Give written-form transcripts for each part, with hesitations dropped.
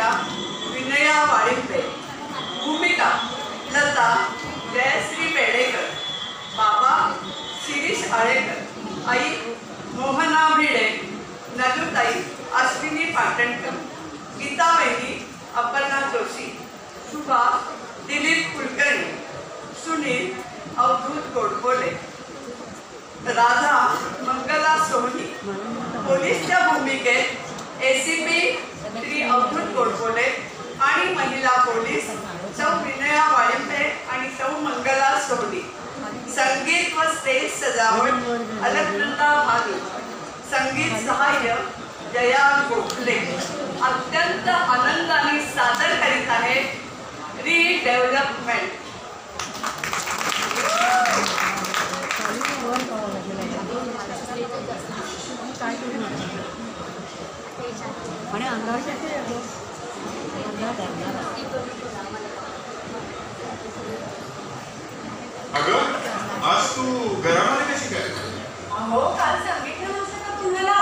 नायिका विनया वाळिंबे. भूमिका लता जयश्री पेडेकर. बाबा शिरीष आळेकर. आई मोहना भिडे. नलुताई अश्विनी पाटणकर. गीता वहिनी अपर्णा जोशी. सुभाष दिलीप कुलकर्णी. सुनील अवधूत गोडबोले. राधा मंगला सोहनी. पोलीसच्या भूमिकेत ACP श्री अवधूत गोडबोले आणि महिला पोलीस सौ विनया वाळिंबे आणि सौ मंगला सोहनी. संगीत व स्टेज सजावट अलकनंदा भालू. संगीत सहाय्य जया गोखले. अत्यंत आनंदाने सादर करीत आहे रिडेव्हलपमेंट. अगं आज तू घरामध्ये कशी काय? अहो काल सांगितलं नव्हतं का तुम्हाला?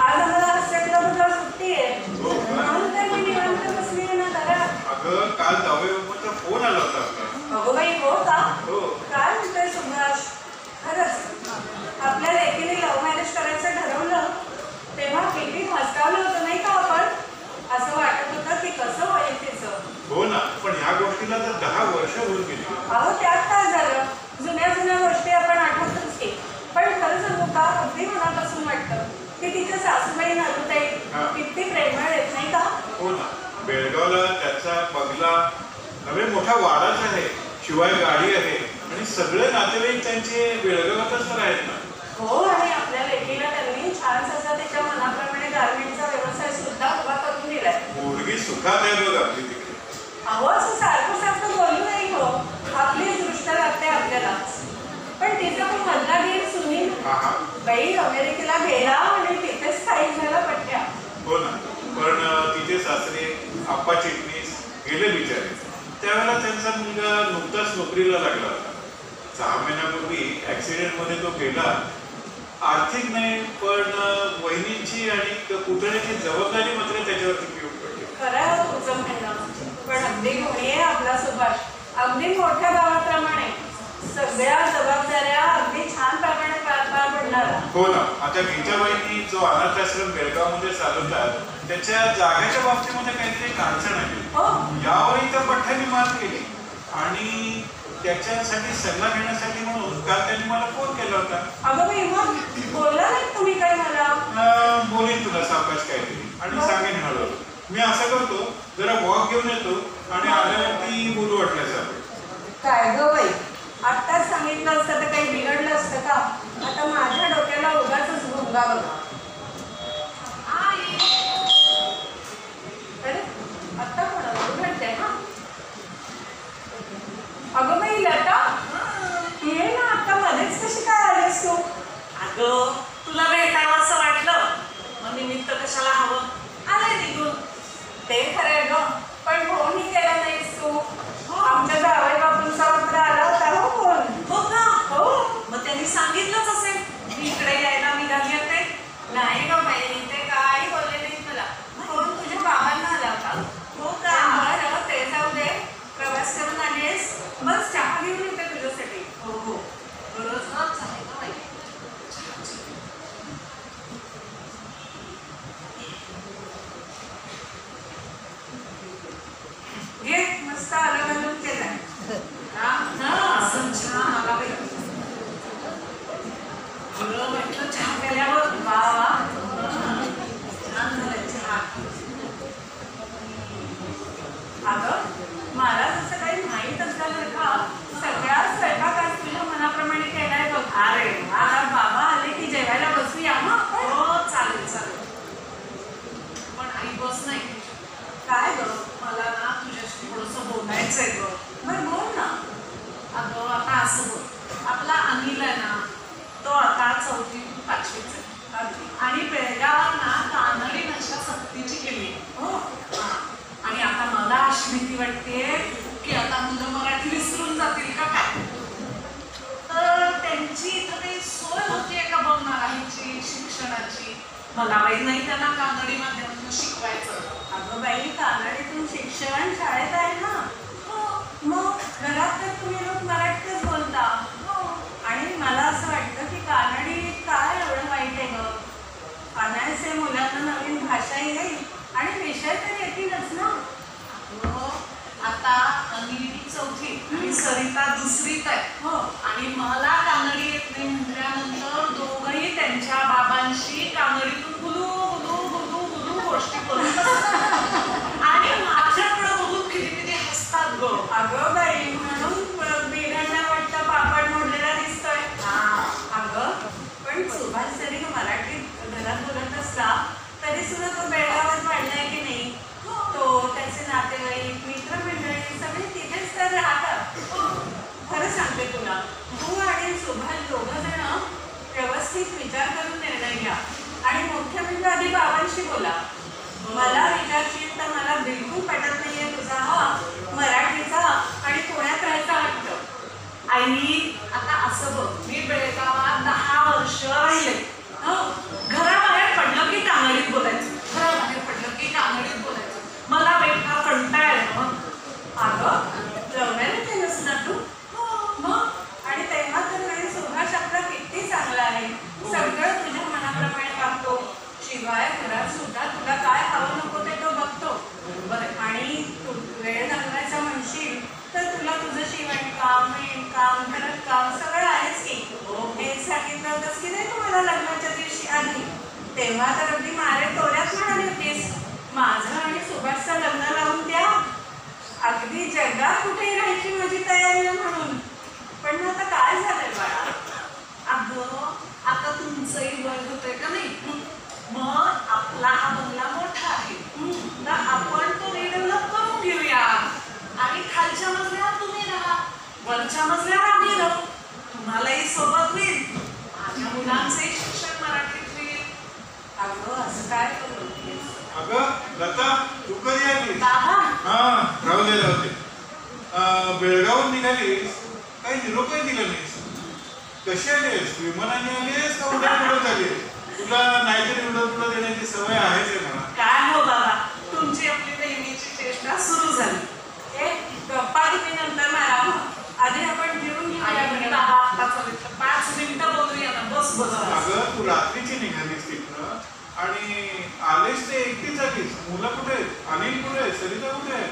आज आम्हाला सेटला सुट्टी आहे. म्हणून तर मी निवांत बसली आहे ना घरात. अगं काल दहावीचा फोन आला होता. अगो बाई हो का? हो. काय म्हणतोय सुभाष? खरंच आपल्या लेकीने लव्ह मॅरेज करायचं ठरवलं तेव्हा किती हसकावलं होतं नाही का आपण? असं वाटत होतं की कसं होईल तिचं. हो ना, पण ह्या गोष्टीला तर 10 वर्ष होऊन गेली. अहो त्यात काय झालं? जुन्या जुन्या गोष्टी आपण आठवतोच की. पण खरं सांगू का, अगदी मनापासून वाटतं की तिच्या सासूबाई नलुताई किती प्रेमळ आहेत नाही का? हो ना, बेळगावला त्याचा बंगला नवे मोठा वाडाच आहे, शिवाय गाडी आहे आणि सगळे नातेवाईक त्यांचे बेळगावातच तर आहेत ना. हो, आणि आपल्या लेकीला त्यांनी छान असा त्याच्या मनाप्रमाणे गारमेंटचा व्यवसाय सुद्धा उभा करून दिलाय. मुलगी सुखात आहे बघ आपली तिकडे. अहो असं सारखं सारखं बोलू नाही हो, आपली दृष्ट लागते आपल्यालाच. पण तिचा पण मधला दीर सुनील बाई अमेरिकेला गेला आणि तिथेच स्थायिक झाला पट्ट्या. हो ना, पण तिचे सासरे आप्पा चिटणीस गेले बिचारे. त्यावेळेला त्यांचा मुलगा नुकताच नोकरीला लागला होता. 6 महिन्यापूर्वी ऍक्सिडेंटमध्ये तो गेला. आर्थिक नाही पण वहिनींची आणि पुतण्याची जबाबदारी मात्र त्याच्यावरती येऊन पडली. खरं आहे तुमचं म्हणणं, पण अगदी कोणी आहे आपला सुभाष. अगदी मोठ्या गावाप्रमाणे सगळ्या जबाबदाऱ्या अगदी छान प्रमाणे पार पडणार. हो ना, आता गीताबाईंनी जो अनाथ आश्रम बेळगावमध्ये चालवतात त्याच्या जागेच्या बाबतीमध्ये काहीतरी अडचण आली. यावरही त्या पठ्ठ्याने मात केली आणि त्याच्यासाठी सल्ला घेण्यासाठी म्हणून काल त्यांनी मला फोन केला होता. अगं बाई, मग बोलला नाही तुम्ही काय मला? बोलीन तुला सावकाश काहीतरी आणि सांगेन हळूहळू. मी असं करतो, जरा वॉक घेऊन येतो आणि आल्यावरती बोलू वाटल्याचं. काय ग बाई, आत्ताच सांगितलं असतं तर काही बिघडलं असतं का? आता माझ्या डोक्याला उगाचच भोंगा बघा. अरे आत्ता कोणाला उघडते ना? अगं बाई लता, ये ना, आता मध्येच कशी काय आलीस तू? अगं तुला भेटावं असं वाटलं, मग निमित्त कशाला हवं, आलंय निघून. ते खरंय ग, पण फोनही केला नाहीस तू. आमच्या जावई बापूंचा मात्र आला होता हो फोन. हो का? हो. मग त्यांनी सांगितलंच असेल मी इकडे यायला निघाली होते. नाही ग बाई, ते काही बोलले नाहीत मला. फोन तुझ्या बाबांना आला होता. हो का? बरं ते जाऊ दे, प्रवास करून आलीस, बस चहा घेऊन येते तुझ्यासाठी. हो हो, बरोबरच आहे का बाई. घे, मस्त आलं घालून केलाय. असं छान आला बाई. बरं म्हटलं चहा प्याल्यावर. वा वा, छान झालंय चहा. अगं मला जसं काही माहीत असलं का, सगळ्या स्वयंपाक आज तुझ्या मनाप्रमाणे केलाय बघ. अरे आता बाबा आले की जेवायला बसूया मग. हो चालेल चालेल. पण आई बस नाही. काय ग? मला ना तुझ्याशी थोडंसं बोलायचंय ग. बरं बोल ना. अगं आता असं बोल, आपला अनिल आहे ना, तो आता 4थी 5वीच आहे आणि बेळगावात ना कानडी भाषा सक्तीची केली. हो. आणि आता मला अशी भीती वाटते की आता मुलं मराठी विसरून जातील का काय. तर त्यांची इथं काही सोय होतीये का बघ मराठीची शिक्षणाची. मला बाई नाही त्यांना कानडी माध्यमातून शिकवायचं. अगं बाई, कानडीतून शिक्षण शाळेत आहे ना. मग घरात तर तुम्ही लोक मराठीच बोलता. आणि मला असं वाटतं की कानडी काय एवढं वाईट आहे गं. अनायसे मुलांना नवीन भाषाही येईल आणि विषय तर येतीलच ना. हो, आता अनिली 4थी आणि सरिता 2रीत आहे. हो. आणि मला कानडी येत नाही म्हटल्यानंतर दोघंही त्यांच्या बाबांशी कानडीतून गुलू गुलू गुलू गुलू गोष्टी करत असतात. आणि माझ्याकडे बघून किती किती हसतात ग. अगं बाई, म्हणून बिघडला वाटतं पापड मोडलेला दिसतोय. अगं पण सुभाष जरी मराठीत घरात बोलत असला तरी सुद्धा तो बेळगावात वाढलाय की नाही. तो त्याचे नातेवाईक मित्रमंडळी सगळे तिथेच तर राहतात. खरं सांगते तुला, तू आणि सुभाष दोघं जण व्यवस्थित विचार करून निर्णय घ्या. आणि मोठ्या म्हणजे आधी बाबांशी बोला. मला विचारशील तर मला बिलकुल पटत नाहीये तुझा हा मराठीचा आणि पुण्यात राहायचा हट्ट. आई, आता असं बघ, मी बेळगावात 10 वर्ष राहिले. घराबाहेर पडलं की कानडीत बोलायचं, घराबाहेर पडलं की कानडीत बोलायचं. मला बेटा कंटाळा आहे मग. अगं, लग्नाने केलंस ना तू. मग आणि तेव्हा तर नाही, सुभाष आपला किती चांगला आहे. सगळं तुझ्या मनाप्रमाणे वागतो. शिवाय घरात सुद्धा तुला काय हवं नको ते तो बघतो. आणि तू वेळ घालवायचा म्हणशील तर तुला तुझं शिवणकाम, विणकाम, भरतकाम सगळं आहेच की. हे सांगितलं होतंस की नाही तुम्हाला लग्नाच्या दिवशी आधी. तेव्हा तर अगदी मारे तोऱ्यात म्हणाली होतीस, माझं आणि सुभाषचं लग्न लावून द्या. अगदी जगात कुठेही राहायची माझी तयारी आहे म्हणून. पण आता काय झालंय बाळा. अगं, आता तुमचंही वय होतंय का नाही. मग आपला हा बंगला मोठा आहे, तर आपण तो रिडेव्हलप करून घेऊया. आणि खालच्या मजल्यावर तुम्ही राहा, वरच्या मजल्यावर आम्ही राहू. तुम्हालाही सोबत होईल, माझ्या मुलांचंही शिक्षण मराठीत होईल. अगं, असं काय करू. अगं लता, तू कधी आलीस? बाबा, हा, राहू दे. बेळगावून निघालीस, काही निरोपही दिला नाहीस. कशी आलीस? विमानाने आलीस का उड्डाण आलीस? तुला नाहीतरी उडवलं देण्याची सवय आहेच आहे म्हणा. काय हो बाबा, तुमची आपली नेहमीची चेष्टा सुरू झाली. गप्पा तुम्ही नंतर मारा. आधी आपण जेवून घेऊया. आणि बाबा, आता चालेल, 5 मिनिटं बोलूया ना. बस बस. अगं, तू रात्रीची निघालीस तिथनं आणि आलेस ते एकटीच आलीस. मुलं कुठे आहेत? अनिल कुठे आहे? सरिता कुठे आहे?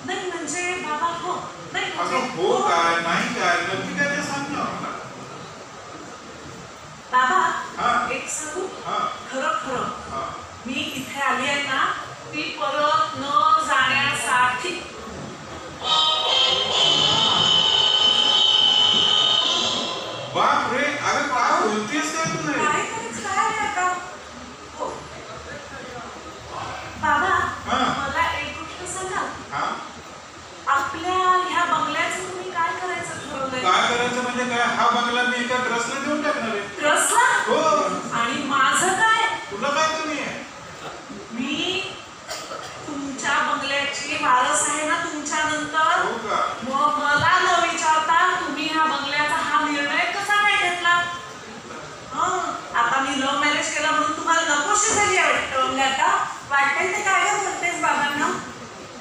नाही म्हणजे बाबा, हो नाही अगं हो काय नाही काय नक्की काय ते सांग ना मला. बाबा, हा. एक सांगू, हा. खरं हा. मी इथे आली आहे ना, ती परत न जाण्यासाठी. बाप रे, अगं काय बोलतेस काय तू? काय करायचं काय आहे आता. हो बाबा, हा. मला एक गोष्ट सांगा. हा? आपल्या ह्या बंगल्याचं तुम्ही काय करायचं ठरवलंय? काय करायचं म्हणजे काय? हा बंगला मी एका ट्रस्टला देऊन टाकणार आहे. ट्रस्टला? हो. आणि माझं काय? तुला काय कमी आहे? मी तुमच्या बंगल्याची वारस आहे ना तुमच्या नंतर. हो का? मग मला न विचारता तुम्ही ह्या बंगल्याचा हा निर्णय कसा काय घेतला? आता मी लव्ह मॅरेज केलं म्हणून तुम्हाला नकोशी झाली आहे वाटतं. लता, वाटेल ते काय बोलतेस बाबांना.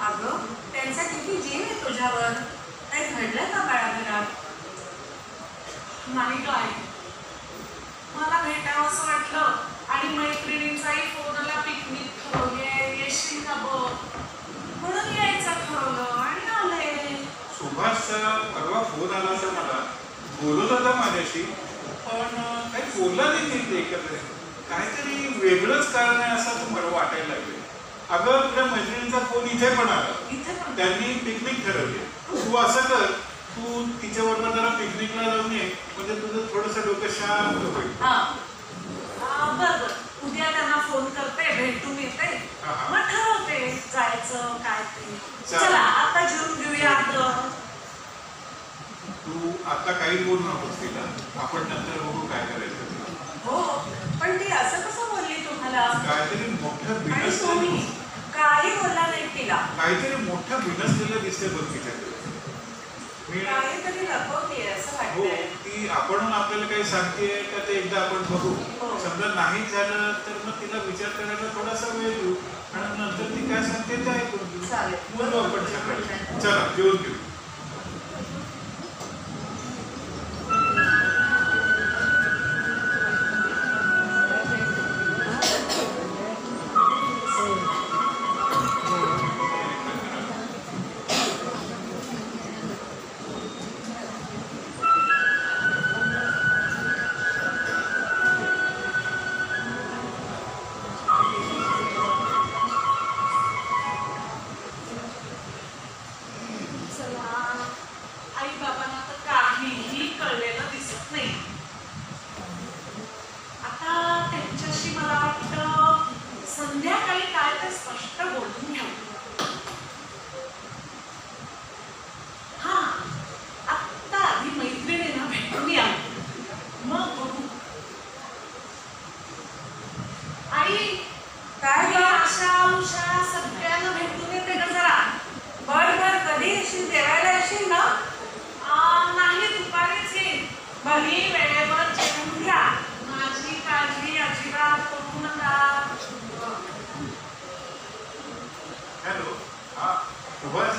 अगं, त्यांचा किती जीव आहे तुझ्यावर. काही घडलं का बाळा घरात. नाही काय, मला भेटावं असं वाटलं आणि मैत्रिणींचाही फोन आला, पिकनिक ठरवली, येशील का बघ म्हणून यायचं ठरवलं आणि आले. सुभाषचा परवा फोन आला होता मला, बोलत होता माझ्याशी, पण काही बोलला देखील ते एकत्र. काहीतरी वेगळंच कारण आहे असं मला वाटायला लागले. अगं, तुझ्या मैत्रिणींचा फोन इथे पण आला. इथे पण त्यांनी पिकनिक ठरवली. तू असं कर, तू तिच्याबरोबर जरा पिकनिकला जाऊन ये, म्हणजे तुझं थोडंसं डोकं शांत होईल. बरं, उद्या त्यांना फोन करते, भेटून येते, मग ठरवते जायचं काय ते. चला आता जेवून घेऊया. तू आता काही बोल नकोस तिला, आपण नंतर बघू काय करायचं. हो, पण ती असं कसं बोलली तुम्हाला. काहीतरी मोठं आणि बिनसलेलं, तुम्ही काही बोलला नाही तिला. काहीतरी मोठं बिनसलेलं दिसते बघ तिच्याकडे. मी काहीतरी लपवतीये असं हो, वाटतंय. ती ती आपण आपल्याला काही सांगतेय का ते एकदा आपण बघू. समजा नाही झालं तर मग तिला विचार करायला थोडासा वेळ देऊ आणि नंतर ती काय सांगते ते ऐकून घेऊ. चालेल. बोलू आपण सकाळी. चला जेवून घेऊ. आई बाबांना तर काहीही कळलेलं दिसत नाही. आता त्यांच्याशी मला वाटतं संध्याकाळी काय ते स्पष्ट बोलून घ्यावं. हा, आत्ता आधी मैत्रिणींना भेटून या, मग बघू. आई काय मी गं? आशा उषा सगळ्यांना भेटून येते का जरा? बर बर, कधी येशील? जेवायला येशील ना? नाही, दुपारीच येईल. घरी वेळेवर जेवून घ्या. माझी काळजी अजिबात करू नका. हॅलो. हा सुभाष.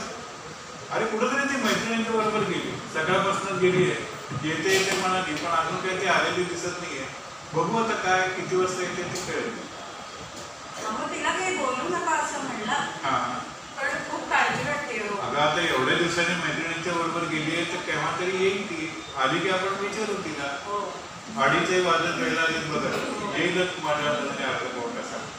अरे कुठंतरी ती मैत्रिणींच्या बरोबर गेली. सकाळपासूनच गेली आहे. येते येते म्हणाली पण अजून काही ती आलेली दिसत नाहीये. बघू आता काय किती वाजता येते ते कळेल. मग तिला काही बोलू नका असं म्हणलं, हा. पण खूप काळजी वाटते हो. अगं आता एवढ्या दिवसांनी मैत्रिणींच्या बरोबर गेली आहे तर केव्हा तरी येईल ती. आली की आपण विचारू तिला. हो. अडीचही वाजत वेळेला येईल बघा. येईलच माझ्या हाताने अर्धा पाऊण तासात.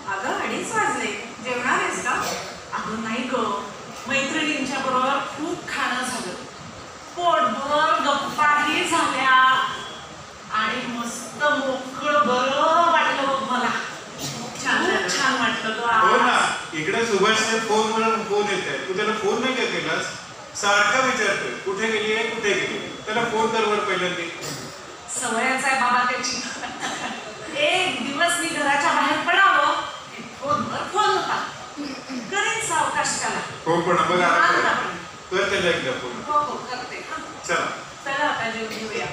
अगं 2:30 वाजले. जेवणार आहेस का? अगं नाही ग, मैत्रिणींच्या बरोबर खूप खाणं झालं, पोटभर गप्पाही झाल्या आणि मस्त मोकळं बरं वाटलं बघ मला. छान छान वाटलं ग हो आज. ना. इकडे सुभाषचे फोन येत आहे. तू त्याला फोन नाही का केलास? सारखा विचारतोय कुठे गेली आहे कुठे गेली. त्याला फोन कर वर पहिल्यांदा. सवयच आहे बाबा त्याची. एक दिवस मी घराच्या बाहेर पडावं की फोनवर फोन होता. करेन सावकाश त्याला. हो पण बघ आता हा, कर त्याला एकदा फोन. हो हो करते. हा. चला. चला आता जेवून घेऊया.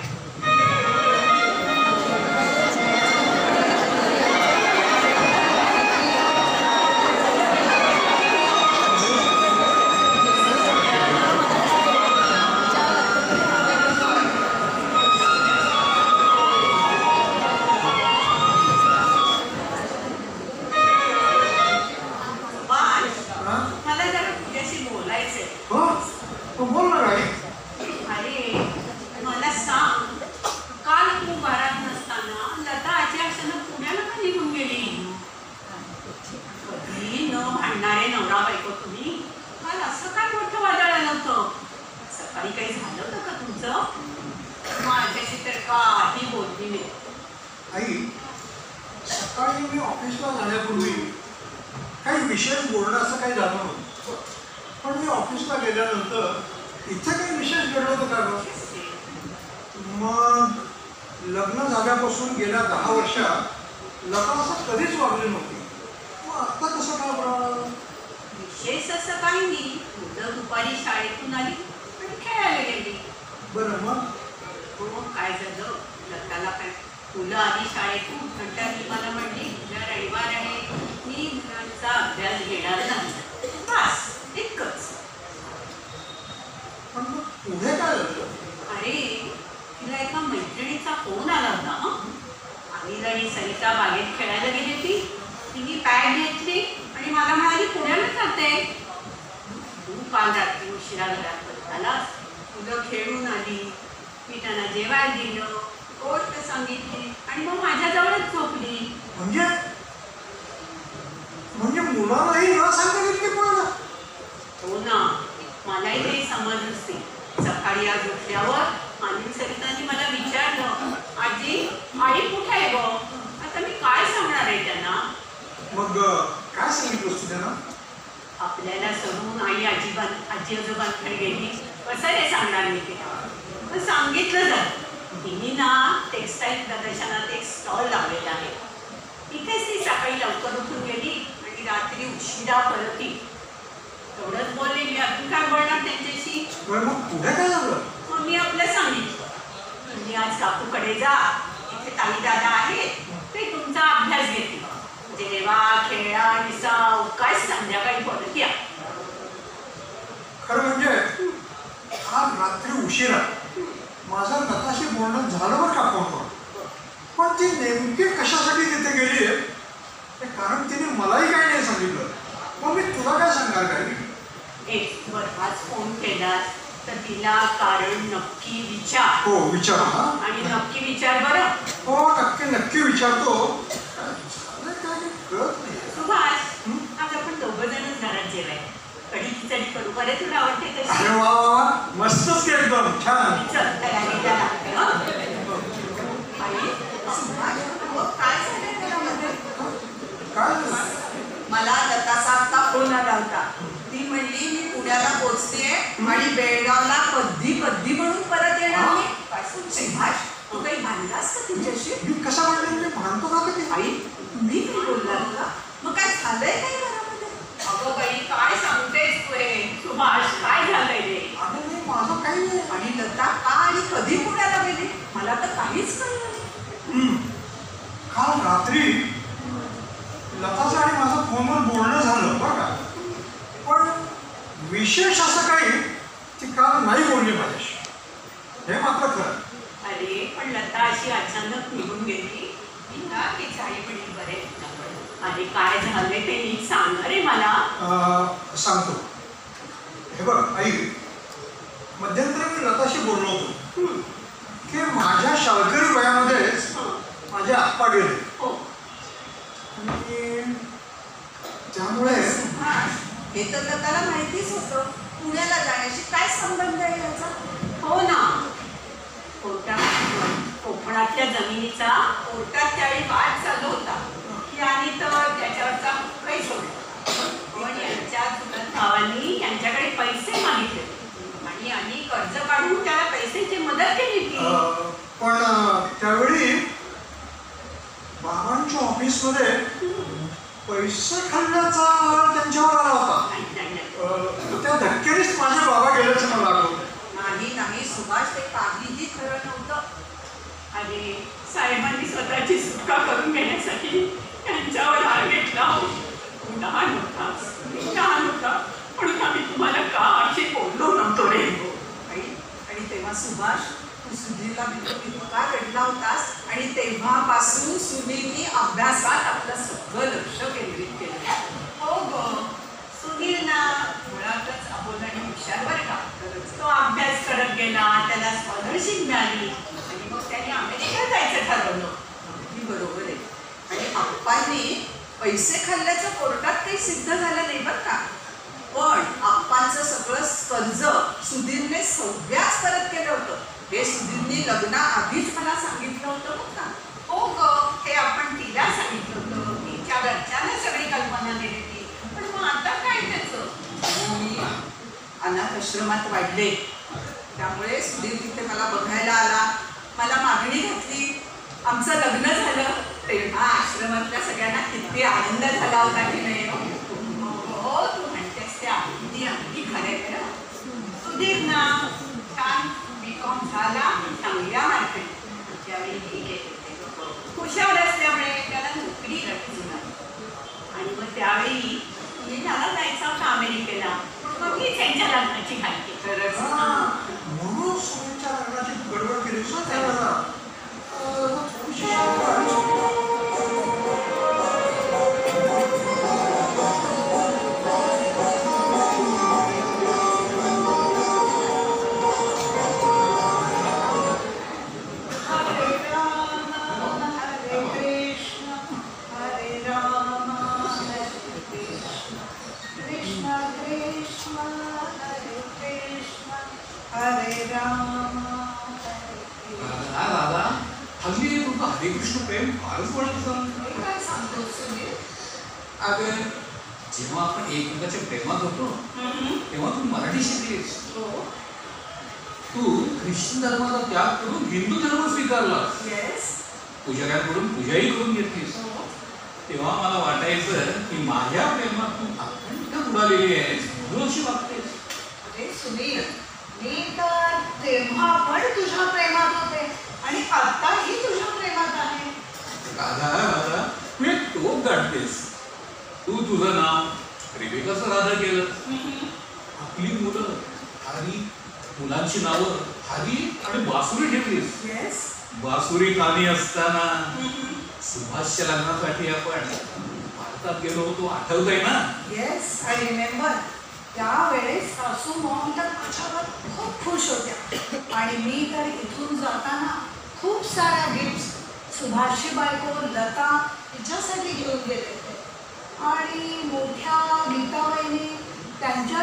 मला जरा तुझ्याशी बोलायचंय. हो बोल ना राणी. अरे मला सांग, काल तू घरात नसताना लता आजी अचानक पुण्याला का निघून गेली? कधी न भांडणारे नवरा बायको तुम्ही, काल असं काय मोठं वादळ आलं होतं? सकाळी काही झालं होतं का तुमचं? माझ्याशी तर काही बोलली नाही. आई, सकाळी मी ऑफिसला जाण्यापूर्वी काही विशेष बोलणं असं काही झालं नव्हतं. पण मी ऑफिसला गेल्यानंतर इथे काही विशेष घडलं होतं का गं? मग लग्न झाल्यापासून गेल्या 10 वर्षात लता असं कधीच वागली नव्हती. मग आत्ता कसं काय बरं? विशेष असं काही नाही. मुलं दुपारी शाळेतून आली आणि खेळायला गेली. बरं मग हो, काय झालं, लताला काय, मुलं आली शाळेतून नंतर ती मला म्हणली उद्या रविवार आहे, मी मुलांचा अभ्यास घेणार नाही. बस इतकंच. पण मग पुढे काय झालं? अरे तिला एका मैत्रिणीचा फोन आला होता. अनिल आणि सरिता बागेत खेळायला गेली होती. तिने बॅग घेतली आणि मला म्हणाली पुण्याला जाते. तू काल रात्री उशिरा घरात परतालास. मुलं खेळून आली, मी त्यांना जेवायला दिलं, गोष्ट सांगितली आणि मग माझ्याजवळच झोपली. म्हणजे मुलालाही न सांगता गेली की कोणाला? हो ना, मलाही काही समज नसते. सकाळी आज उठल्यावर अनिल सरितांनी मला विचारलं, आजी आई कुठे आहे ग? आता मी काय सांगणार आहे त्यांना? मग काय सांगितलं तू त्यांना? आपल्याला सोडून आई आजी आजोबांकडे गेली, कसं नाही सांगणार मी तिला? तर सांगितलं जात. तिने ना टेक्सटाईल प्रदर्शनात एक स्टॉल लावलेला आहे. तिथेच ती सकाळी लवकर उठून गेली आणि रात्री उशिरा परत येईल. एवढंच बोलले मी, अजून काय बोलणार त्यांच्याशी. बरं मग पुढे काय झालं? मग मी आपलं सांगितलं, तुम्ही आज काकूकडे जा, इथे ताई दादा आहेत, ते तुमचा अभ्यास घेतील. जेवा खेळा निसा काय संध्याकाळी परत या. खरं म्हणजे आज रात्री उशिरा माझं लताशी बोलणं झालं बरं का फोनवर. पण ती नेमकी कशासाठी तिथे गेली आहे ते कारण तिने मलाही काही नाही सांगितलं. मग मी तुला काय सांगणार काय? एक बरं आज फोन केलास तर तिला कारण नक्की विचार. हो विचार. हा आणि नक्की विचार बरं. हो नक्की नक्की विचारतो. झालंय काय ते कळत नाही. सुभाष, आज आपण दोघं जणच घरात जेवाय. कढी खिचडी करू बरं, तुला आवडते अरे तशी. वा वा वा मस्तच की एकदम छान. चल तयारीला लागते. हं? आई, सुभाष, मग काय झालंय घरामध्ये? काय झालं? मला लताचा आत्ता फोन आला होता. ती म्हणली मी पुण्याला पोचतेय आणि बेळगावला कधी म्हणून परत येणार मी. सुभाष, तू काही भांडलास का तिच्याशी? मी कसा म्हणले? मी भांडतो का कधी? आई, मी काही बोलणार का? मग काय झालंय काय घरामध्ये? अगं बाई, काय सांगतेस तू हे? सुभाष, काय झालंय रे? अरे नाही माझं काही नाही. आणि लता का आणि कधी पुण्याला गेली? मला तर काहीच कळलं नाही. काल रात्री लताचं आणि माझं फोनवर बोलणं झालं बरं का. पण विशेष असं काही ती काल नाही बोलली माझ्याशी, हे मात्र खरं. अरे पण लता अशी अचानक निघून गेली. तिला तिचे आई वडील बरे. अरे काय झाले ते नीट सांग रे मला. सांगतो. हे बघ आई, मध्यंतरी मी लताशी बोललो होतो की माझ्या शाळकरी वयामध्येच माझे आप्पा गेले. हो. आणि त्यामुळे सुभाष, हे तर लताला माहितीच होतं. पुण्याला जाण्याशी काय संबंध आहे याचा? हो ना. कोकणातल्या जमिनीचा कोर्टात त्यावेळी वाद चालू होता की आणि तर त्याच्यावरचा काही सोडला. पण यांच्या चुलत भावांनी यांच्याकडे पैसे मागितले आणि कर्ज काढून त्याला पैशाची मदत केली ती. पण त्यावेळी बाबांच्या ऑफिसमध्ये पैसे खाल्ल्याचा त्यांच्यावर आला होता. त्या धक्क्यानेच माझे बाबा गेल्याचं मला आठवतं. नाही सुभाष, ते काहीही खरं नव्हतं. आणि साहेबांनी स्वतःची सुटका करून घेण्यासाठी त्यांच्यावर हार घेतला. लहान होता म्हणून आम्ही तुम्हाला का अशी बोललो नव्हतो रे. आणि तेव्हा सुभाष, तू सुनीलला इतका रडला होतास आणि तेव्हापासून सुनीलनी अभ्यासात आपलं सगळं लक्ष केंद्रित केलं. हो ग, सुनील ना मुळातच अबोल आणि हुशार बरं का. तो अभ्यास करत गेला, त्याला स्कॉलरशिप मिळाली आणि मग त्याने अमेरिकेला जायचं ठरवलं. ही बरोबर आहे. आणि आप्पांनी पैसे खाल्ल्याचं कोर्टात काही सिद्ध झालं नाही बरं का. पण आप्पांचं सगळं कर्ज सुधीरने सगळ्याच परत केलं होतं. हे सुधीरने लग्नाआधीच मला सांगितलं होतं बरं का. हो ग, हे आपण तिला सांगितलं होतं. तिच्या घरच्यांना सगळी कल्पना दिली होती. पण मग आता काय त्याचं? मी अनाथ आश्रमात वाढले, त्यामुळे सुधीर तिथे मला बघायला आला, मला मागणी घातली, आमचं लग्न झालं. तेव्हा आश्रमातल्या सगळ्यांना किती आनंद झाला होता की नाही. हो, तू म्हणतेस ते अगदी खरं खरं. सुधीर ना छान B.Com झाला, चांगल्या मार्केट. त्यावेळी ठीक आहे, हुशार असल्यामुळे त्याला नोकरी लागली. आणि मग त्यावेळी मी त्याला जायचं होतं अमेरिकेला. मग मी त्यांच्या लग्नाची घालते. खरंच म्हणून सोनीच्या लग्नाची गडबड केलीस ना त्यावेळेला. थोडीशी शंका आहे. हल्ली तुमचं हरिकृष्ण प्रेम फारच वाढतं. काय सांगतो सुधीर? अगं जेव्हा आपण एकमेकाच्या प्रेमात होतो तेव्हा तू मराठी शिकलीस. तू ख्रिश्चन धर्माचा त्याग करून हिंदू धर्म स्वीकारला. येस. पूजकांकडून पूजाही करून घेतलीस. तेव्हा मला वाटायचं की माझ्या प्रेमात तू अखंड उडालेली आहेस. तू अशी वागतेस? अरे सुनील, मी तर तेव्हा पण तुझ्या प्रेमात होते आणि आताही तुझ्या प्रेमात आहे. राधा राधा तू एक टोक गाठतेस. तू तुझं नाव रेबेकाचं राधा केलं. आपली मुलं हरी, मुलांची नावं हरी आणि बासुरी ठेवलीस. येस. बासुरी खाली असताना सुभाषच्या लग्नासाठी आपण भारतात गेलो होतो, आठवतंय ना? Yes, I remember. त्यावेळेस सासू मॉम तर माझ्यावर खूप खुश होत्या आणि मी तर इथून जाताना खूप साऱ्या गिफ्ट्स सुभाषची बायको लता तिच्यासाठी घेऊन गेले होते. आणि मोठ्या गीताबाईंनी त्यांनी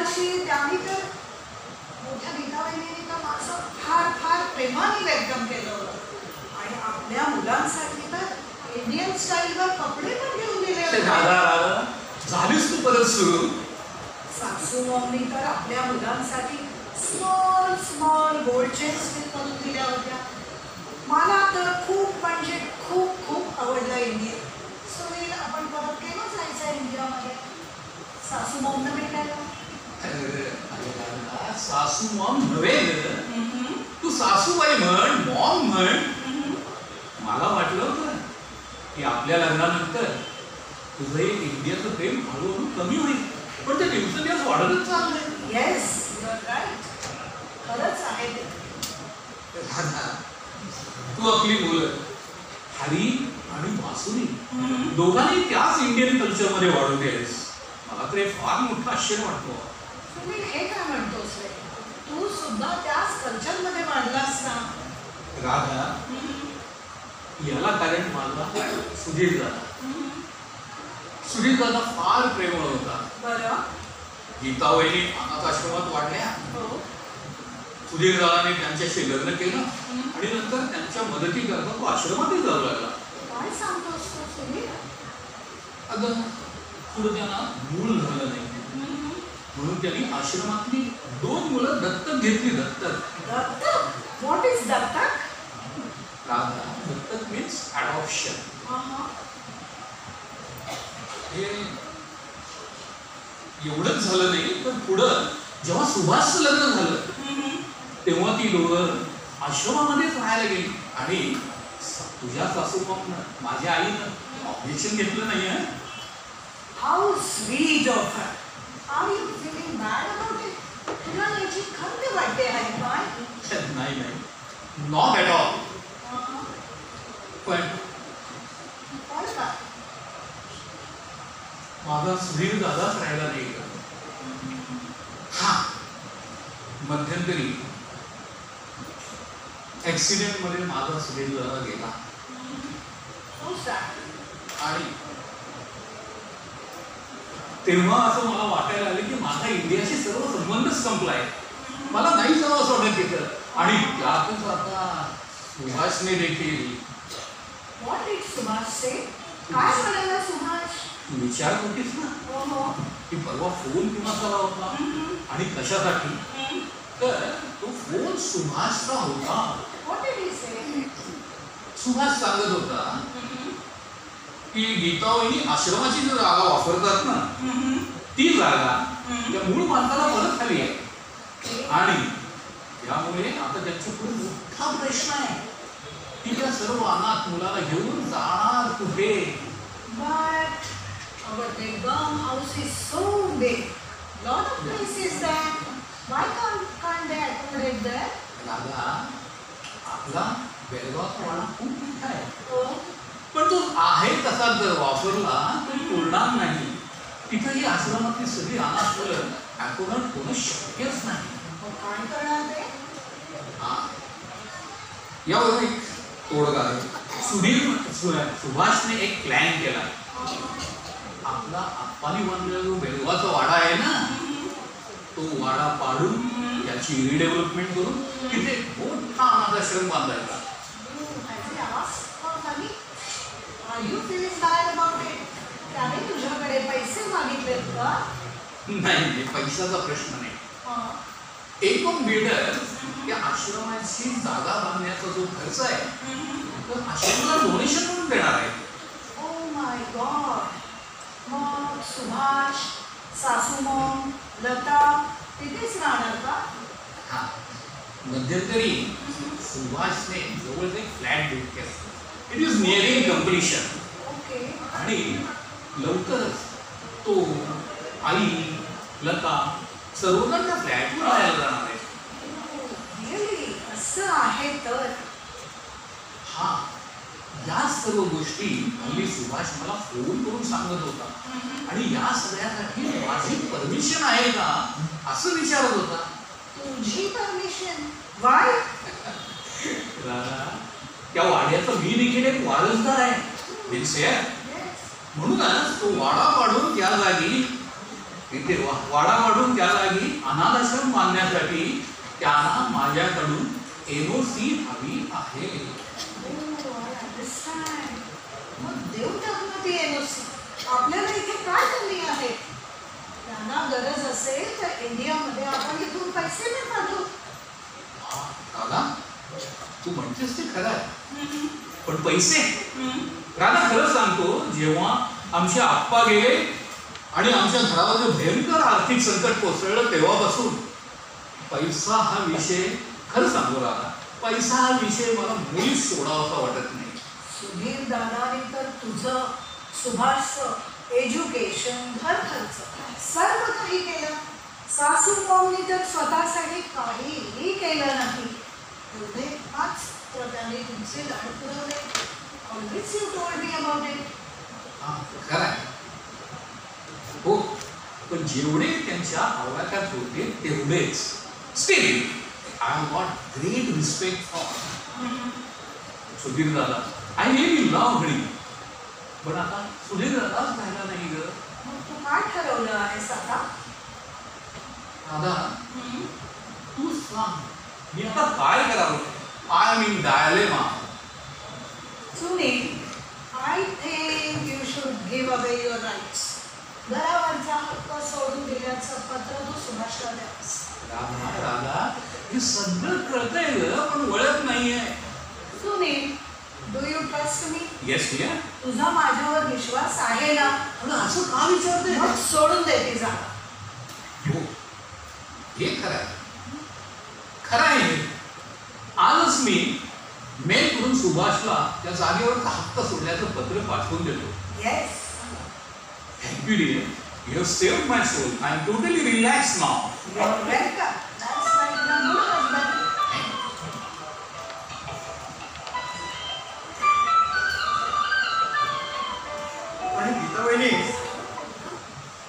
तर माझं फार फार प्रेमाने वेलकम केलं होतं. आणि आपल्या मुलांसाठी तर इंडियन स्टाईलवर कपडे पण घेऊन दिले होते. राधा झालीस तू परत सुरू. सासू मॉमनी तर आपल्या मुलांसाठी स्मॉल स्मॉल गोल्ड चेन्स करून दिल्या होत्या. मला तर खूप म्हणजे खूप खूप आवडलं इंडिया. सुनील, आपण परत केव्हा जायचं इंडियामध्ये सासू मॉमनं भेटायला? सासू मॉम नव्हे ग, तू सासूबाई म्हण, मॉम म्हण. मला वाटलं होतं की आपल्या लग्नानंतर तुझं एक इंडियाचं प्रेम हळूहळू कमी होईल, पण ते दिवसेंदिवस वाढतच चाललंय. Yes, you are right. खरंच आहे ते. तू आपली मुलं हरी आणि बासुरी दोघांनी त्याच इंडियन कल्चरमध्ये वाढवली आहेस. मला तर हे फार मोठं आश्चर्य वाटतो. तुम्ही हे काय म्हणतोस रे? तू सुद्धा त्याच कल्चरमध्ये वाढलास ना? राधा, याला कारण माझा सुधीर दादा. सुधीर दादा फार प्रेमळ होता. बरं. गीताबाईंनी अनाथ आश्रमात वाढल्या. हो. सुधीर दादाने त्यांच्याशी लग्न केलं आणि नंतर त्यांच्या मदतीकरता तो आश्रमातही जाऊ लागला. काय सांगतोस तू सुनील? अगं पुढे त्यांना मूल झालं नाही म्हणून त्यांनी आश्रमातली 2 मुलं दत्तक घेतली. दत्तक? व्हॉट इज दत्तक? राधा, दत्तक मीन्स अडॉप्शन. हे एवढंच झालं नाही, पण पुढं जेव्हा सुभाषचं लग्न झालं तेव्हा ती दोघं आश्रमामध्येच राहायला गेली आणि तुझ्या सासूबाईंना, माझ्या आईनं ऑब्जेक्शन घेतलं नाही. How sweet of her. Are you feeling bad about it? तुला याची खंत वाटते आहे काय? नाही, नॉट ॲट ऑल. पण काय? माझा सुधीर दादाच राहिला नाही. हा, मध्यंतरी ऍक्सिडेंट मध्ये माझा सुधीर दादा गेला आणि तेव्हा असं मला वाटायला आलं की माझा इंडियाशी सर्व संबंधच संपलाय. मला नाही जावं असं वाटत तिथं. आणि त्यातच आता सुभाषने देखील. व्हॉट डिड सुभाष से? काय म्हणाला सुभाष? विचार होतीस ना की परवा फोन कुणाचा होता आणि कशासाठी? तर तो फोन सुभाषचा होता. व्हॉट डिड ही से? सुभाष सांगत होता की गीताबाईंनी आश्रमाची जी जागा वापरतात ना ती जागा त्या मूळ माणसाला परत आली आहे आणि त्यामुळे आता त्याच्या पुढे मोठा प्रश्न आहे की त्या सर्व अनाथ मुलाला घेऊन जाणार कुठे? But our Begum house is so big. Lot of places there. Why can't they accommodate there? दादा, आपला बेळगावचा वाडा खूप मोठा आहे. Oh. पण तो आहे तसा जर वापरला तर पुरणार नाही. तिथं ही आश्रमातली सगळी अनाथ मुलं अकोमोडेट होणं शक्यच नाही. मग काय करणार ते? यावर एक तोडगा आहे. सुभाषने एक प्लॅन केला. आपला आप्पानी बांधलेला जो बेळगावचा वाडा आहे ना तो वाडा पाडून त्याची रिडेव्हलपमेंट करून तिथे मोठा अनाथ आश्रम बांधायचा. त्याने तुझ्याकडे पैसे मागितलेत का? नाही, पैशाचा प्रश्न नाही. एकूण बिल्डर या आश्रमाची जागा बांधण्याचा जो खर्च आहे तो आश्रमाला डोनेशन म्हणून देणार आहे. Oh my God. मग सुभाष सासू मॉम लता तिथेच राहणार का? हा मध्यंतरी सुभाषने जवळ एक फ्लॅट बुक केला. It is nearing completion. Okay. आणि लवकरच तो आई लता सर्वजण त्या फ्लॅटवर राहायला जाणार आहे. रिअली असं आहे तर? हा या सर्व गोष्टी हल्ली सुभाष मला फोन करून सांगत होता. आणि या सगळ्यासाठी माझी परमिशन आहे का असं विचारत होता. तुझी परमिशन? वाय? राधा, त्या वाड्याचा मी देखील एक वारसदार आहे. म्हणूनच तो वाडा पाडून त्या जागी वाडा पाडून त्या जागी अनाथाश्रम बांधण्यासाठी त्यांना माझ्याकडून NOC हवी आहे. मग देऊ टाकू ती NOC. आपल्याला इथे काय कमी आहे? त्यांना गरज असेल तर इंडियामध्ये आपण इथून पैसे नाही पाठवू. राधा, तू म्हणतेस ते खरं आहे, पण पैसे? राधा, खरं सांगतो, जेव्हा आमचे आप्पा गेले आणि आमच्या घरावर जे भयंकर आर्थिक संकट कोसळलं तेव्हापासून पैसा हा विषय, खरं सांगू राधा, पैसा हा विषय मला मुळीच सोडावासा वाटत नाही. सुधीर दादाने तर तुझं सुभाषचं एज्युकेशन घर खर्च सर्व काही केलं. सासू मॉमनी तर स्वतःसाठी काहीही केलं नाही. एवढे 5 प्रकारे तुमचे लाड पुरवले. Always you told me about it. हा खरं आहे. हो, पण जेवढे त्यांच्या आवाक्यात होते तेवढेच still I got great respect for Sudhir दादा. आय रियली लव्ह हिम. पण आता सुधीर दादाच राहिला नाही ग. मग तू काय ठरवलं आहेस आता? दादा, तू सांग, मी आता काय करावं? I am in dilemma. Sunil, I think you should give away your rights. घरावरचा हक्क सोडून दिल्याचं पत्र तू सुभाषला द्यावंस. राधा, हे सगळं कळतंय ग, पण वळत नाहीये. Sunil, do you trust me? Yes dear. तुझा माझ्यावर विश्वास आहे ना? असं का विचारते? मग सोडून दे ती जागा. हो, हे खरं आहे. खरं आहे. आजच मी मेल करून सुभाषला त्या जागेवरचा हक्क सोडल्याचं पत्र पाठवून देतो. Yes. Thank you, dear. You have saved my soul. I am totally relaxed now. You're welcome. That's like a good husband. आणि गीता वहिनी,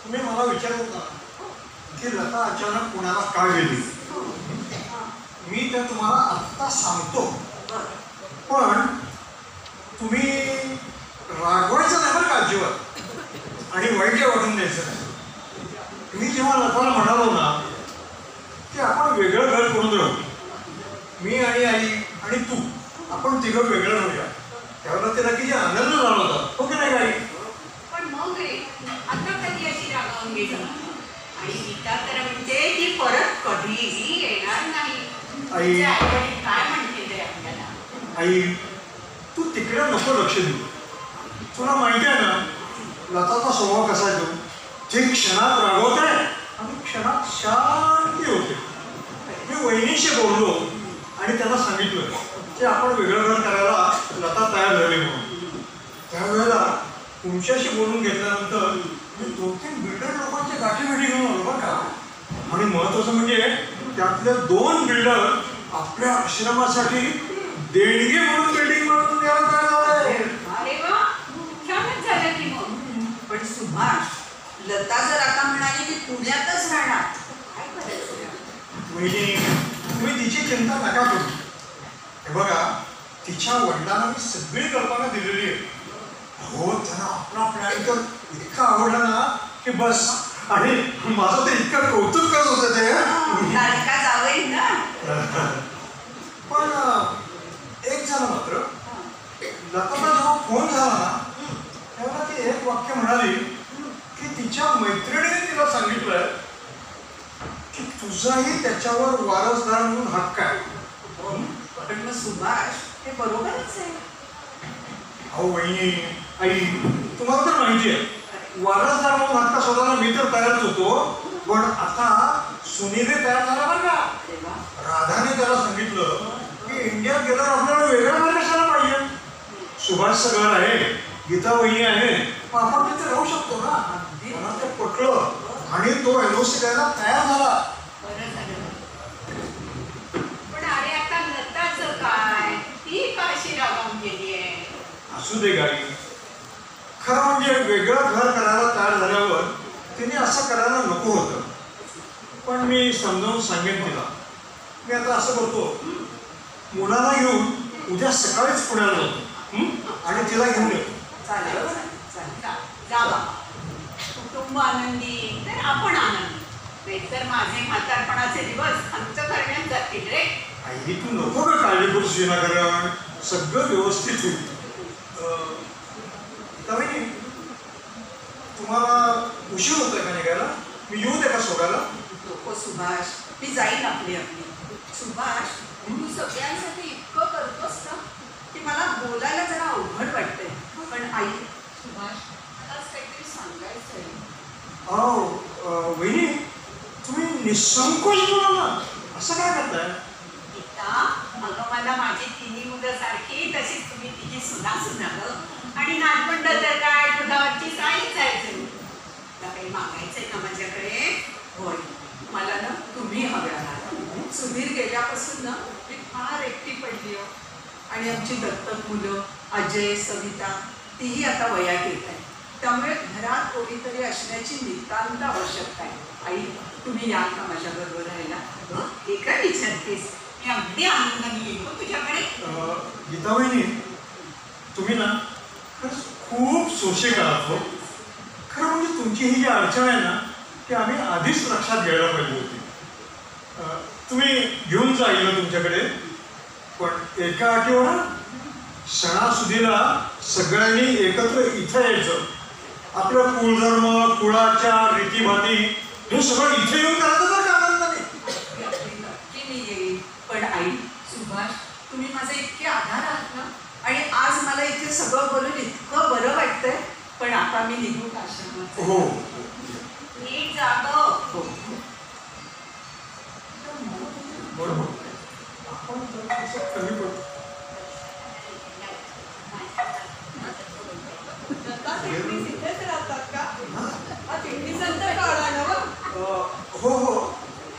तुम्ही मला विचारत होता की लता अचानक पुण्याला का गेली. मी तर तुम्हाला आत्ता सांगतो, पण तुम्ही रागवायचं नाही बरं का अजिबात, आणि वाईट वाटून द्यायचं नाही. मी जेव्हा लताला म्हणालो ना की आपण वेगळं घर करून राहू, मी आणि आई आणि तू, आपण तिघं वेगळं राहूया, त्यावेळेला तिला किती आनंद झाला होता, हो की नाही आई? पण मग रे, आता कधी अशी रागावून गेली? आणि गीता तर म्हणते ती परत कधीही येणार नाही. आई. तिचे आईवडील काय म्हणतील रे आपल्याला? आई, तू तिकडे नको लक्ष देऊ. तुला माहिती आहे ना लताचा स्वभाव कसा आहे. तो जे क्षणात रागवते आणि क्षणात शांती होते. मी वहिनीशी बोललो आणि त्यांना सांगितलं की आपण वेगळं घर करायला लता तयार झाली म्हणून. त्यावेळेला तुमच्याशी बोलून घेतल्यानंतर मी 2-3 बिल्डर लोकांच्या गाठीभेटी घेऊन आलो बरं का. आणि महत्वाचं म्हणजे त्यातले 2 बिल्डर आपल्या आश्रमासाठी देणगी म्हणून बिल्डिंग बनवून द्यायला तयार झाले. अरे वा, छानच झालं की मग. पण सुभाष, लता जर आता म्हणाली की पुण्यातच राहणार, काय करायचं? वहिनी, तुम्ही तिची चिंता नका करू. हे बघा, तिच्या वडिलांना मी सगळी कल्पना दिलेली आहे. हो, त्यांना आपला प्लॅन तर इतका आवडला ना की बस. आणि माझं ते इतकं कौतुक करत होतं ते. लाडका जावई ना. पण एक झालं मात्र, लताचा जेव्हा फोन झाला ना तेव्हा ती एक वाक्य म्हणाली की तिच्या मैत्रिणीने तिला सांगितलंय की तुझाही त्याच्यावर वारसदार म्हणून हक्क आहे. पण मग सुभाष, हे बरोबरच आहे. अहो वहिनी, आई, तुम्हाला तर माहिती आहे वारसदार म्हणून हक्का शोधायला मी तर तयारच होतो, पण आता सुनीलही तयार झाला बरं का. तेव्हा राधाने त्याला सांगितलं की इंडियात गेल्यावर आपल्याला वेगळा घर कशाला पाहिजे. सुभाषचं घर आहे, गीता वहिनी आहे, मग आपण तिथे राहू शकतो ना. मला ते पटलं आणि तो LOC द्यायला तयार झाला. बरं झालं. पण अरे आता लताचं काय, ती काशी रागावून गेली आहे. असू दे गाडी. खरं म्हणजे वेगळं घर करायला तयार झाल्यावर तिने असं करायला नको होतं, पण मी समजावून सांगेन तिला. मी आता असं करतो, मुलाला घेऊन उद्या सकाळीच पुण्याला जातो आणि तिला घेऊन येतो. चालेल चालेल. जा बाबा. कुटुंब आनंदी तर आपण आनंदी, नाहीतर माझे म्हातारपणाचे दिवस अंत करण्यात जातील रे. आई तू नको का काळजी करूस विनाकारण, सगळं व्यवस्थित होईल. तरी तुम्हाला उशीर होतोय का निघायला? मी येऊ दे का सोडायला? नको सुभाष, मी जाईन आपली. सुभाष, तू सगळ्यांसाठी इतकं करतोस ना की मला बोलायला जरा अवघड वाटतंय. पण आई, सुभाष, मलाच काहीतरी सांगायचंय. अहो वहिनी, तुम्ही निसंकोच बोला ना, असं काय करताय? गीता, अगं मला माझी तिन्ही मुलं सारखी, तशीच तुम्ही तिची सुना गं. आणि नाटबंड तर काय, दुधावरची साईच जायचं. तुला काही मागायचंय का माझ्याकडे? होय, मला ना तुम्ही हवे आहात. सुधीर गेल्यापासून ना मी फार एकटी पडली हो. आणि आमची दत्तक मुलं अजय, सविता, तीही आता वयात येत आहे. त्यामुळे घरात कोणीतरी असण्याची नितांत आवश्यकता आहे. आई, तुम्ही याल का माझ्याबरोबर राहायला? हे काय विचारतेस? मी अगदी आनंदाने येतो तुझ्याकडे. गीता वहिनी, तुम्ही ना खरंच खूप सोशिक आहात हो. खरं म्हणजे तुमची ही जी अडचण आहे ना, ती आम्ही आधीच लक्षात घ्यायला पाहिजे होती. तुम्ही घेऊन जा येईल तुमच्याकडे, पण एका अटीवर, सणासुदीला सगळ्यांनी एकत्र इथं यायचं. आपलं कुळधर्म, कुळाचार, रीतीभाती हे सगळं इथे येऊन करायचं बरं का आनंदाने. नक्की मी येईन. पण आई, सुभाष, तुम्ही माझे इतके आधार आहात ना. आणि आज मला इथे सगळं बोलून इतकं बरं वाटतंय. पण आता मी निघू का आश्रमात? हो नीट जागं. हो. बरोबर. आपण जर कसं कमी पडतो. हो हो,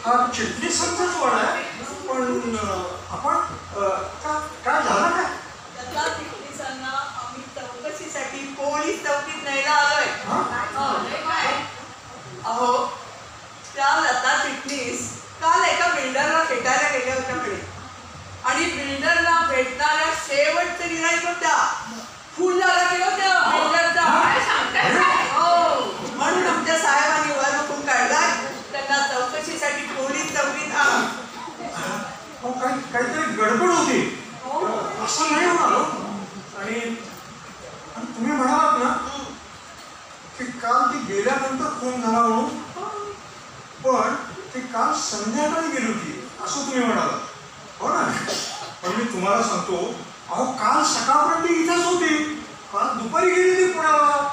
हा चिटणीसांचाच वाडा आहे. पण आपण काय झालं काय? लता चिटणीसांना आम्ही चौकशीसाठी पोलीस चौकीत न्यायला आलोय. अहो, त्या लता चिटणीस काल एका बिल्डरला भेटायला गेल्या होत्या कडे. आणि बिल्डरला भेटणाऱ्या शेवटचे गिऱ्हाईक होत्या. फुलाला गेलो त्या बिल्डरचा. हो, म्हणून आमच्या साहेबांनी वर हुकूम काढलाय, त्यांना चौकशीसाठी पोलीस चौकीत आणा. काहीतरी गडबड होती, असं नाही होणार. आणि तुम्ही म्हणालात ना की काल ती गेल्यानंतर खून झाला म्हणून, पण ती काल संध्याकाळी गेली होती असं तुम्ही म्हणालात, हो ना? पण मी तुम्हाला सांगतो, अहो काल सकाळपर्यंत इथेच होती, काल दुपारी गेली ती पुण्याला.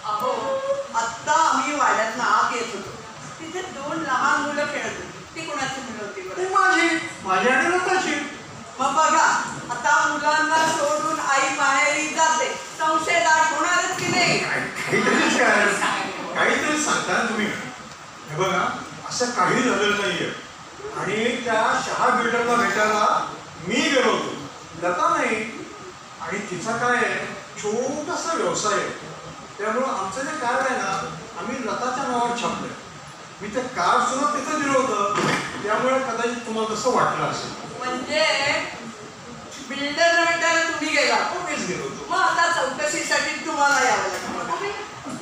अहो, आत्ता आम्ही वाड्यात आत येत होतो, तिथे 2 लहान मुलं खेळत होती. ती कोणाची मुलं होती बरं? ती माझी आणि लताची. मग बघा, आता मुलांना सोडून आई माहेरी जाते, संशय दाट होणारच की नाही? काहीतरी सांगता तुम्ही. हे बघा, असं काही झालेलं नाहीये. आणि त्या शहा बिल्डरला भेटायला मी गेलो होतो, लता नाही. आणि तिचा काय छोटासा व्यवसाय आहे, त्यामुळं आमचं जे कार्ड आहे ना, आम्ही लताच्या नावावर छापलंय. मी ते कार्ड सुद्धा तिथं दिलं होतं, त्यामुळे कदाचित तुम्हाला तसं वाटलं असेल. म्हणजे बिल्डर भेटायला तुम्ही गेला? मीच गेलो होतो. मग आता चौकशीसाठी तुम्हाला यावं लागतं.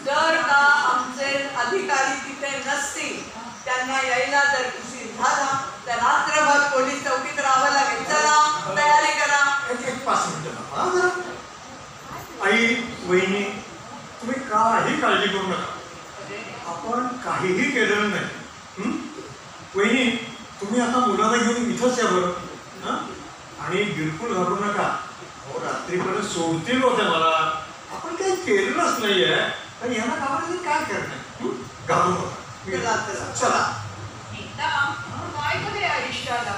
जर का आमचे अधिकारी तिथे नसतील, त्यांना यायला जर उशीर झाला तर रात्रभर पोलीस चौकीत राहावं लागेल. चला, तयारी करा. एक 5 मिनिटं. आई, वहिनी, तुम्ही काही काळजी करू नका. आपण काहीही केलेलं नाही. वहिनी, तुम्ही आता मुलाला घेऊन इथंच या बरं. आणि बिलकुल घाबरू नका. अहो, रात्रीपर्यंत सोडतील होते मला. आपण काही केलेलंच नाहीये, आणि यांना घाबरायचं काय करणार? घाबरू नका. चला काय बरे आयुष्य आला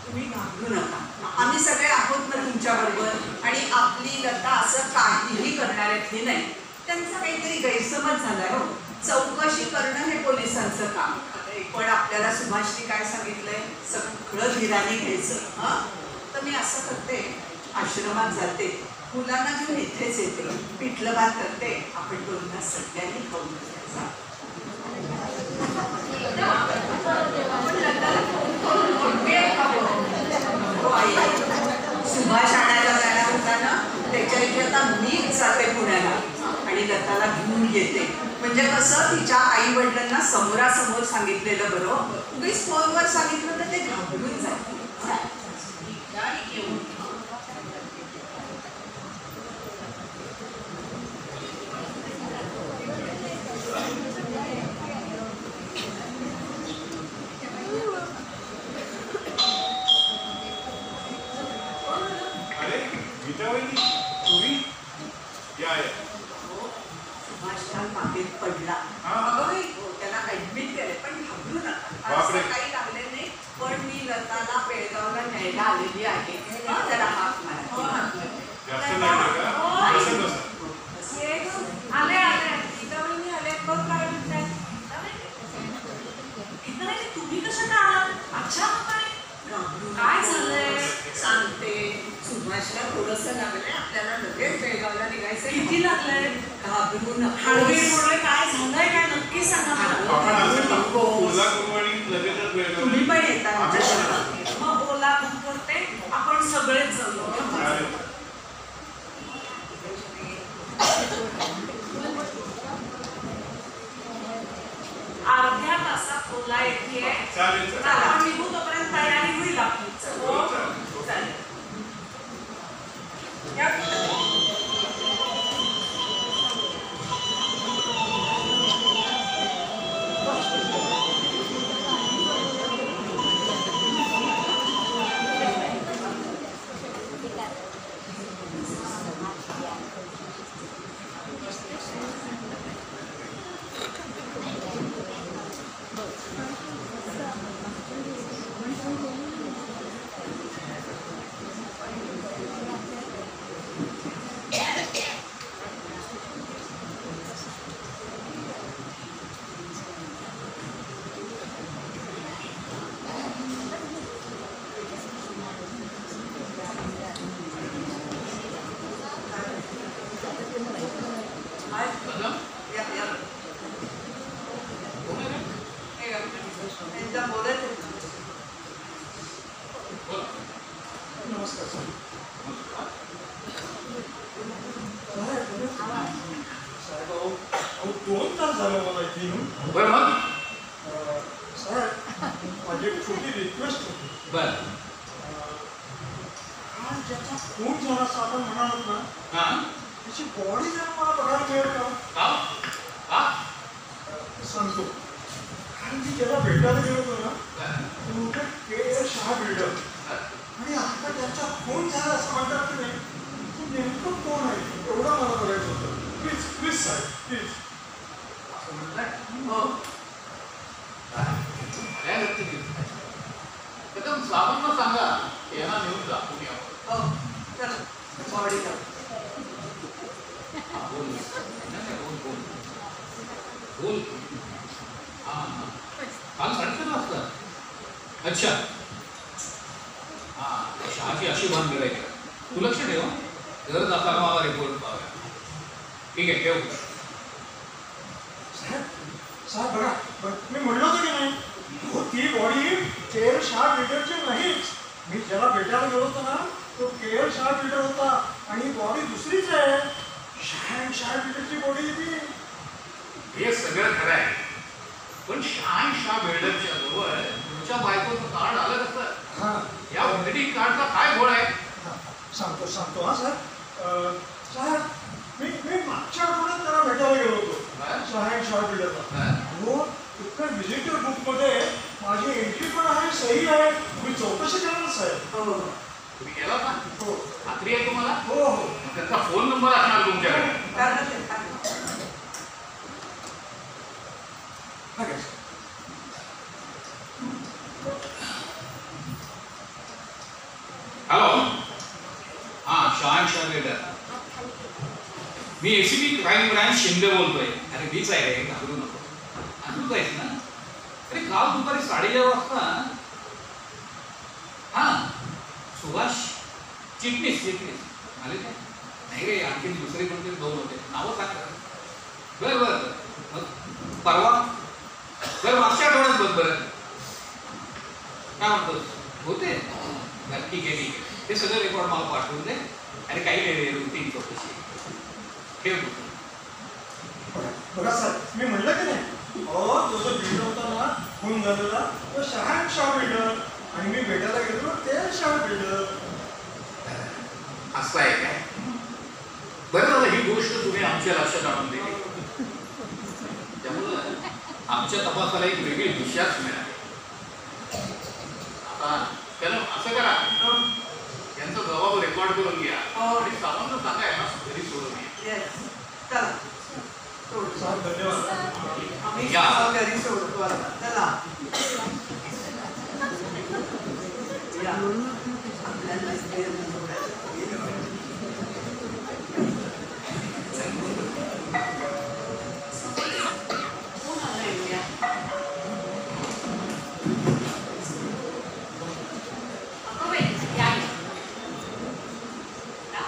तुम्ही घाबरू नका. आम्ही सगळे आहोत ना तुमच्या बरोबर. आणि आपली लता असं काहीही करणाऱ्यातली नाही. त्यांचा काहीतरी गैरसमज झालाय हो. चौकशी करणं हे पोलिसांचं काम. पण आपल्याला सुभाषने काय सांगितलंय, सगळं धीराने घ्यायचं. हा तर मी असं करते, आश्रमात जाते, मुलांना घेऊन इथेच येते, पिठलं भात करते, आपण दोघांना सगळ्यांनी खाऊन घ्यायचा. सुभाष आणायला जाणार होता ना, त्याच्या इथे आता मीच जाते पुण्याला आणि लताला घेऊन येते. म्हणजे कसं तिच्या आई वडिलांना समोरासमोर सांगितलेलं बरं. उगीच फोनवर सांगितलं तर ते घाबरून जाते. अरे गीता वहिनी, तुम्ही या या. सुभाष काल मागेत पडला. त्याला ऍडमिट केले, पण घाबरू नका. बापरे. असं काही लागले नाही. पण मी लताला बेळगावला न्यायला आलेली आहे. जरा हाक मारा. जास्त लागले का? कसं कसं? आले आले गीतावहिनी आले. बघ काय म्हणतात. तुम्ही कसं काय आलात? अच्छा काय झालंय? सांगते. सुभाषला थोडस लागलंय. आपल्याला लगेच बेळगावला निघायचं. किती लागलंय? घाबरू नका. हळवीमुळे काय झालंय काय नक्की सांगा मला. आपण असं टाकू, ओला करू आणि लगेचच वेळ तुम्ही पण येता आमच्यासोबत. मग ओला बुक करते, आपण सगळेच जाऊ. चालेल. अर्ध्या तासात ओला येते. चालेल चालेल. आपण निघू तोपर्यंत तयारी होईल आपली. हो, चालेल. चालेल. नमस्कार सर. साहेब अहो 2 तास झालं मला इथे येऊन. बरं मग साहेब माझी एक छोटी रिक्वेस्ट होती. बर आज ज्याचा खून झाला असं आपण म्हणालात ना, हा त्याची बॉडी जर मला बघायला मिळेल का? का का सांगतो. कारण मी ज्याला भेटायला गेलो होतो ना, तो होता के. शहा बिल्डर. आणि आता त्याचा खून झाला असं म्हणतात की नाही, तो नेमकं कोण आहे एवढं मला बघायचं होतं. प्लीज प्लीज साहेब प्लीज. असं म्हणताय हो. काय नक्की एकदम साहेबांना सांगा यांना नेऊन जा तुम्ही आपण. हो. चला. बॉडी जाऊ. हा, बोल बोल बोल बोल. हा काल 7:30 वाजता. अच्छा हा शहाची अशी भानगड आहे. तू लक्ष ठेव. गरज असताना मला रिपोर्ट पाहूया. ठीक आहे ठेव. साहेब साहेब बघा, मी म्हणलो होतो की नाही, हो ती बॉडी के. शहा बिल्डरची नाहीच. मी ज्याला भेटायला गेलो होतो ना, तो के. शहा बिल्डर होता आणि बॉडी दुसरीच आहे. शहा बिल्डरची बॉडी ती. हे सगळं खरं आहे, पण शहा बिल्डरच्या जवळ तुमच्या बायकोचं कार्ड आलं कसं? हां या व्हिजिटिंग कार्डचा काय घोळ आहे? सांगतो हां साहेब. साहेब मी मागच्या आठवड्यात त्याला भेटायला गेलो होतो. शहा बिल्डरला. हो इतकं व्हिजिटर बुकमध्ये माझी एंट्री पण आहे, सही आहे. मी चौकशी करणार साहेब. हो. तुम्ही गेला ना? हो खात्री आहे तुम्हाला? हो हो. त्याचा फोन नंबर असणार तुमच्याकडे. कारण काय हॅलो, हां शहानशाह रेडर, मी एसीपी क्राईम ब्रांच शिंदे बोलतोय. अरे मीच आहे रे, घाबरू नको. तूच आहेस ना? अरे काल दुपारी 11:30 वाजता हां सुभाष चिटणीस आले ते? नाही रे, आणखी दुसरे कोणते दोन होते, नावं सांग. बरं परवा मागच्या आठवड्यात बघ बरं, काय म्हणतोस? होते? ठीक आहे. ते सगळं रेकॉर्ड मला पाठवून दे. अरे काही नाही रे, रुटीन चौकशी. ठेव. बघा सर, मी म्हटलं की नाही, तो जो बिल्डर होता ना खून झालेला, तो शहानशाह बिल्डर, आणि मी भेटायला गेलो ते शाह बिल्डर. असं आहे काय? बरं झालं ही गोष्ट तुम्ही आमच्या लक्षात आणून दिली. त्यामुळं आमच्या तपासाला एक वेगळी दिशाच मिळाली. आता त्याला असं करा, यांचा जबाब रेकॉर्ड करून घ्या आणि सामान्य सांगा यांना घरी सोडून घ्या. चला साहेब धन्यवाद. आम्ही या. घरी सोडतो आता. चला या. आपल्याला कोण आलं एवढ्या? अगं बाई, या या. या.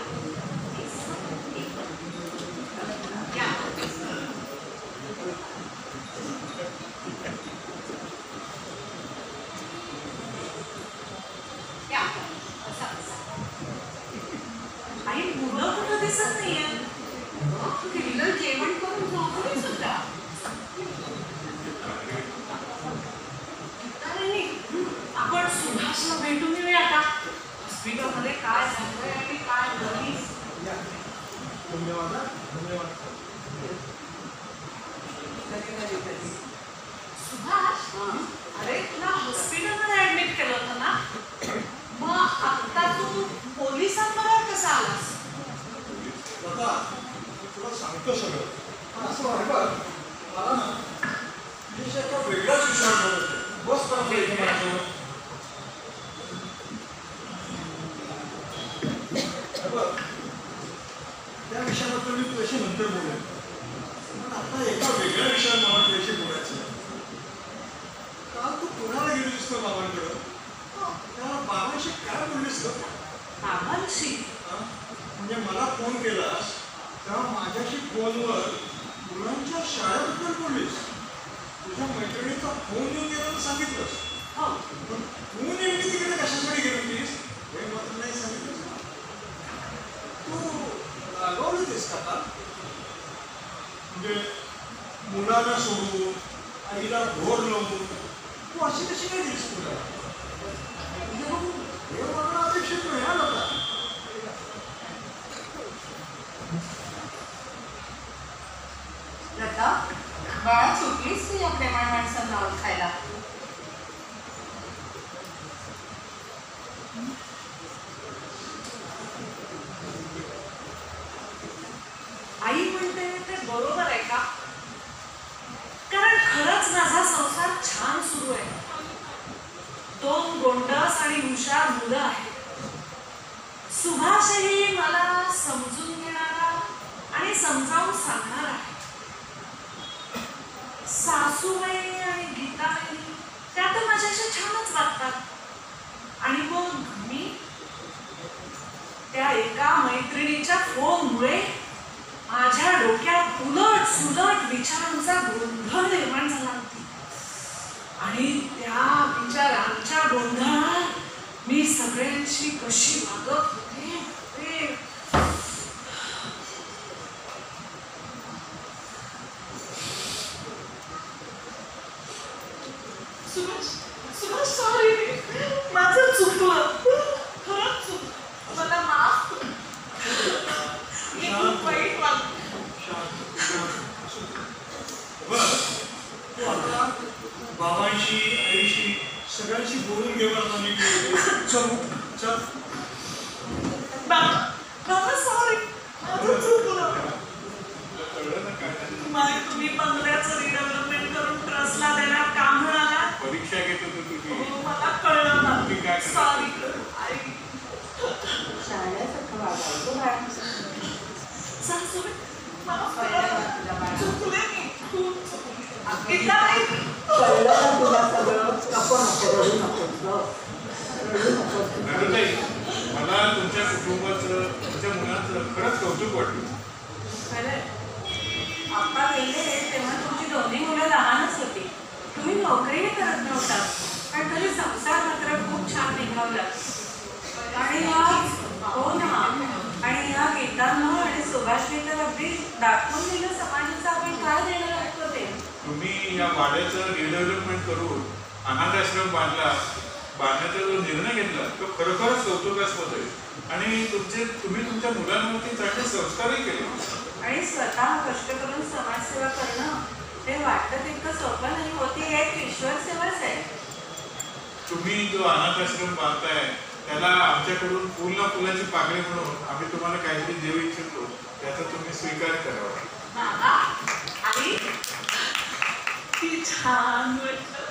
या. बसा. आई मुलं कुठं दिसत नाहीये. किल्लर जेवण करून झोपली सुद्धा. नाही, आपण सुभाषला भेटून येऊया का? हॉस्पिटलमध्ये काय झालंय आणि काय घरी. धन्यवाद. कधी. सुभाष, अरे तुला हॉस्पिटलमध्ये ऍडमिट केलं होतं ना? मग आता तू पोलिसांबरोबर कसा आलास? आता तुला सांगतो सगळं, पण असं आहे बघ, मला ना तुझ्याशी एका वेगळ्याच विषयावर बोलायचं. बस परत इथे माझ्याजवळ. हे बघ, त्या विषयाबद्दल मी तुझ्याशी नंतर बोलेन, पण आता एका वेगळ्या विषयावर मला तुझ्याशी बोलायचं आहे. काल तू कोणाला गेलीस का बाबांकडं? त्याला बाबांशी काय बोललीस का? बाबांशी? म्हणजे मला फोन केलास तेव्हा माझ्याशी फोनवर मुलांच्या शाळेबद्दल बोललीस. तुझ्या मैत्रिणीचा फोन येऊन गेला सांगितलंस. हो. पण तू नेमकी तिकडे कशासाठी गेली होतीस हे मात्र नाही सांगितलंस. तू रागवली होतीस का काल? म्हणजे मुलांना सोडून आईला घोर लावून तू अशी कशी काय दिलीस तुला? हे मला अपेक्षित नाही हा होता. लता, बाळा सुटलीस तू या प्रेमाळ माणसांना ओळखायला. आई म्हणते ते बरोबर आहे का? कारण खरंच माझा संसार छान सुरू आहे. 2 गोंडस आणि हुशार मुलं आहेत. सुभाषही मला समजून घेणारा आणि समजावून सांगणार आहे. सासूबाई आणि गीताबाई त्या तर माझ्याशी छानच वागतात. आणि मग मी त्या एका मैत्रिणीच्या फोनमुळे माझ्या डोक्यात उलट सुलट विचारांचा गोंधळ निर्माण झाला होती. आणि त्या विचारांच्या गोंधळात मी सगळ्यांची कशी वागत होते ते सुभाष सॉरी, माझं चुकलं. खरंच चुकलं. मला माफ कर. मी खूप वाईट वागले. तू आता बाबांशी आईशी सगळ्यांशी बोलून घे बरं. आणि चल चल. बाबा सॉरी, माझं चुकलं. तुम्ही बंगल्याचं रिडेव्हलपमेंट करून ट्रस्ट कसला देणार काम म्हणाला? परीक्षा घेत होतो तुझी. हो, मला कळलं ना. तुम्ही काय करणार? सॉरी. शाळेसारखं वागावं गं बाळा. सासूबाई, मला कळलं कळलं. ना तुला बाळा? चुकले मी, खूप चुकले. गीताबाई, कळलं ना तुला सगळं? नको नको रडू नकोस गं. रडू नकोस. नंदुताई, मला तुमच्या कुटुंबाचं तुमच्या मुलाचं खरंच कौतुक वाटलं. खरंय. आप्पा गेले तेव्हा तुमची दोन्ही मुलं लहानच होती. तुम्ही नोकरीही करत नव्हता, पण तरी संसार मात्र खूप छान निभावला. आणि हो ना, आणि ह्या गीतांना आणि सुभाषने तर अगदी दाखवून दिलं समाजाचं आपण काय देणार आहोत ते. तुम्ही या वाड्याचं रिडेव्हलपमेंट करून अनाथाश्रम बांधण्याचा जो निर्णय घेतला तो खरोखरच कौतुकास्पद आहे. आणि तुम्ही तुमच्या मुलांवरती चांगले संस्कारही केले. आणि स्वतः कष्ट करून समाजसेवा करणं ते वाटतं तितकं सोपं नाही होती. एक ईश्वर सेवाच आहे. तुम्ही जो अनाथाश्रम बांधताय त्याला आमच्याकडून फुलाची पाकळी म्हणून आम्ही तुम्हाला काहीतरी देऊ इच्छितो. त्याचा तुम्ही स्वीकार करावा. मामा, आई, ती छान वाटलं.